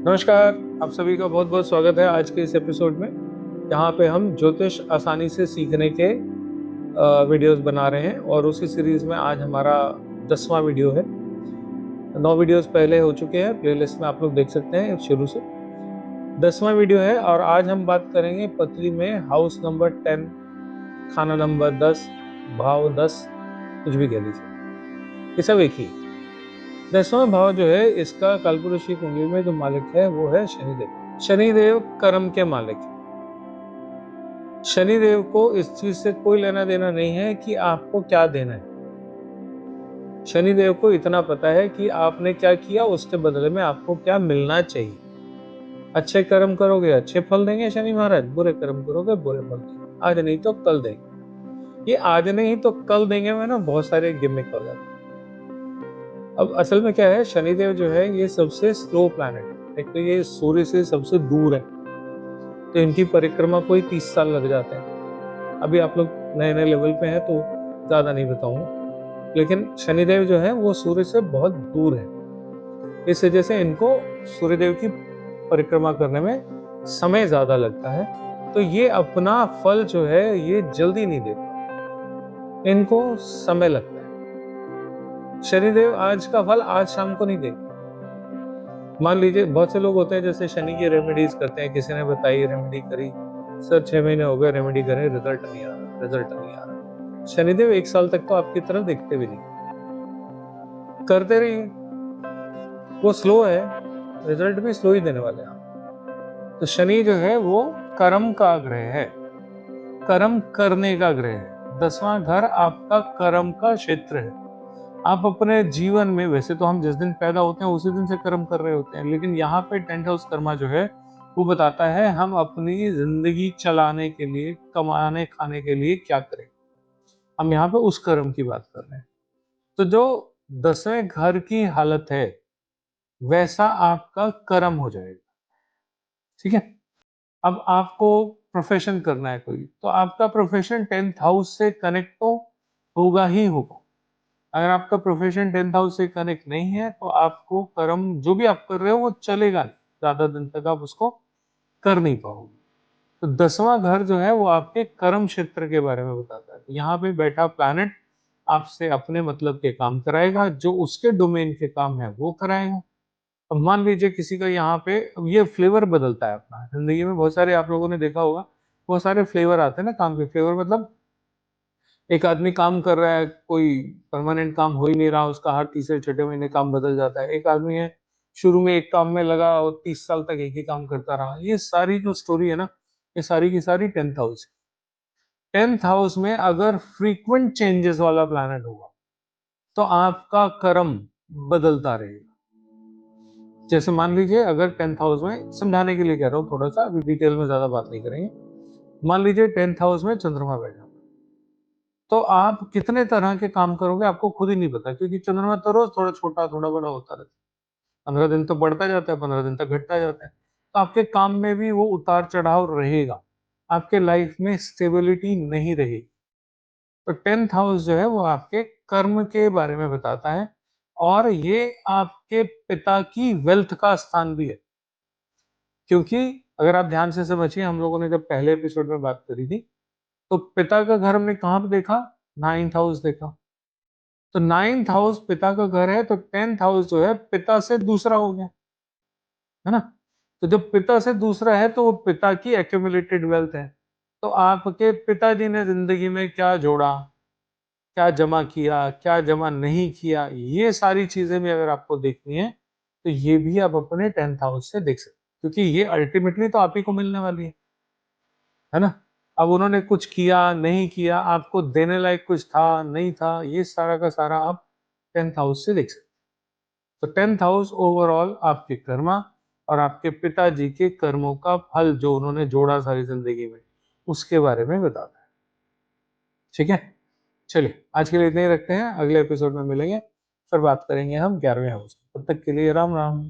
नमस्कार, आप सभी का बहुत बहुत स्वागत है आज के इस एपिसोड में, जहाँ पे हम ज्योतिष आसानी से सीखने के वीडियोस बना रहे हैं और उसी सीरीज में आज हमारा 10वां वीडियो है। 9 वीडियोस पहले हो चुके हैं, प्लेलिस्ट में आप लोग देख सकते हैं शुरू से। 10वां वीडियो है और आज हम बात करेंगे पत्री में हाउस नंबर 10, खाना नंबर 10, भाव 10, कुछ भी कह लीजिए, ये सब एक ही। 10वां भाव जो है इसका कालपुरुषीय कुंडली में जो मालिक है वो है शनिदेव। शनिदेव कर्म के मालिक है। शनिदेव को इस चीज से कोई लेना देना नहीं है कि आपको क्या देना है। शनिदेव को इतना पता है कि आपने क्या किया, उसके बदले में आपको क्या मिलना चाहिए। अच्छे कर्म करोगे अच्छे फल देंगे शनि महाराज, बुरे कर्म करोगे बुरे फल देंगे। आज नहीं तो कल देंगे। ये आज नहीं तो कल देंगे में ना बहुत सारे गिमिक हो जाते हैं। अब असल में क्या है, शनिदेव जो है ये सबसे स्लो प्लैनेट है। एक तो ये सूर्य से सबसे दूर है, तो इनकी परिक्रमा कोई 30 साल लग जाते हैं। अभी आप लोग नए नए लेवल पे हैं तो ज्यादा नहीं बताऊंगा, लेकिन शनिदेव जो है वो सूर्य से बहुत दूर है। इस वजह से इनको सूर्यदेव की परिक्रमा करने में समय ज्यादा लगता है, तो ये अपना फल जो है ये जल्दी नहीं देता, इनको समय लगता है। शनिदेव आज का फल आज शाम को नहीं देगा। मान लीजिए बहुत से लोग होते हैं जैसे शनि की रेमेडीज करते हैं, किसी ने बताई रेमेडी करी, सर 6 महीने हो गए रेमेडी करे, रिजल्ट नहीं आ रहा, रिजल्ट नहीं आ रहा। शनिदेव 1 साल तक तो आपकी तरफ देखते भी नहीं, करते रहिए, वो स्लो है, रिजल्ट भी स्लो ही देने वाले हैं। तो शनि जो है वो कर्म का ग्रह है, कर्म करने का ग्रह है। 10वां घर आपका कर्म का क्षेत्र है। आप अपने जीवन में, वैसे तो हम जिस दिन पैदा होते हैं उसी दिन से कर्म कर रहे होते हैं, लेकिन यहाँ पे 10th हाउस कर्मा जो है वो बताता है हम अपनी जिंदगी चलाने के लिए, कमाने खाने के लिए क्या करें। हम यहाँ पे उस कर्म की बात कर रहे हैं। तो जो 10वें घर की हालत है वैसा आपका कर्म हो जाएगा। ठीक है। अब आपको प्रोफेशन करना है कोई, तो आपका प्रोफेशन 10th हाउस से कनेक्ट तो होगा ही होगा। अगर आपका प्रोफेशन 10th हाउस से कनेक्ट नहीं है तो आपको कर्म जो भी आप कर रहे हो वो चलेगा नहीं, ज्यादा दिन तक आप उसको कर नहीं पाओगे। तो 10वां घर जो है वो आपके कर्म क्षेत्र के बारे में बताता है। तो यहाँ पे बैठा प्लैनेट आपसे अपने मतलब के काम कराएगा, जो उसके डोमेन के काम है वो कराएगा। अब मान लीजिए किसी का यहाँ पे, ये फ्लेवर बदलता है अपना जिंदगी में। बहुत सारे आप लोगों ने देखा होगा, बहुत सारे फ्लेवर आते हैं ना काम के। फ्लेवर मतलब एक आदमी काम कर रहा है, कोई परमानेंट काम हो ही नहीं रहा, उसका हर तीसरे छठे महीने काम बदल जाता है। एक आदमी है शुरू में एक काम में लगा और 30 साल तक एक ही काम करता रहा। ये सारी जो स्टोरी है ना, ये सारी की सारी 10th हाउस। 10th हाउस में अगर फ्रीक्वेंट चेंजेस वाला प्लैनेट होगा तो आपका कर्म बदलता रहेगा। जैसे मान लीजिए अगर 10th हाउस में, समझाने के लिए कह रहा हूँ थोड़ा सा, अभी डिटेल में ज्यादा बात नहीं करेंगे। मान लीजिए 10th हाउस में चंद्रमा बैठा, तो आप कितने तरह के काम करोगे आपको खुद ही नहीं पता, क्योंकि चंद्रमा तो रोज थोड़ा छोटा थोड़ा बड़ा होता रहता है। 15 दिन तो बढ़ता जाता है, 15 दिन तक घटता जाता है। तो आपके काम में भी वो उतार चढ़ाव रहेगा, आपके लाइफ में स्टेबिलिटी नहीं रहेगी। तो 10th हाउस जो है वो आपके कर्म के बारे में बताता है, और ये आपके पिता की वेल्थ का स्थान भी है। क्योंकि अगर आप ध्यान से समझिए, हम लोगों ने जब पहले एपिसोड में बात करी थी, तो पिता का घर हमने कहाँ पे देखा, 9th हाउस देखा। तो 9th हाउस पिता का घर है, तो 10th हाउस जो है पिता से दूसरा हो गया, है ना। तो जब पिता से दूसरा है तो वो पिता की एक्यूमुलेटेड वेल्थ है। तो आपके पिताजी ने जिंदगी में क्या जोड़ा, क्या जमा किया, क्या जमा नहीं किया, ये सारी चीजें भी अगर आपको देखनी है तो ये भी आप अपने 10th हाउस से देख सकते हैं, क्योंकि ये अल्टीमेटली तो आप ही को मिलने वाली है ना। अब उन्होंने कुछ किया नहीं किया, आपको देने लायक कुछ था नहीं था, ये सारा का सारा आप 10th हाउस से देख सकते हैं। तो 10th हाउस ओवरऑल आपके कर्मा और आपके पिताजी के कर्मों का फल जो उन्होंने जोड़ा सारी जिंदगी में, उसके बारे में बताता है। ठीक है, चलिए आज के लिए इतने ही रखते हैं, अगले एपिसोड में मिलेंगे, फिर बात करेंगे हम 11वें हाउस। तब तक के लिए राम राम।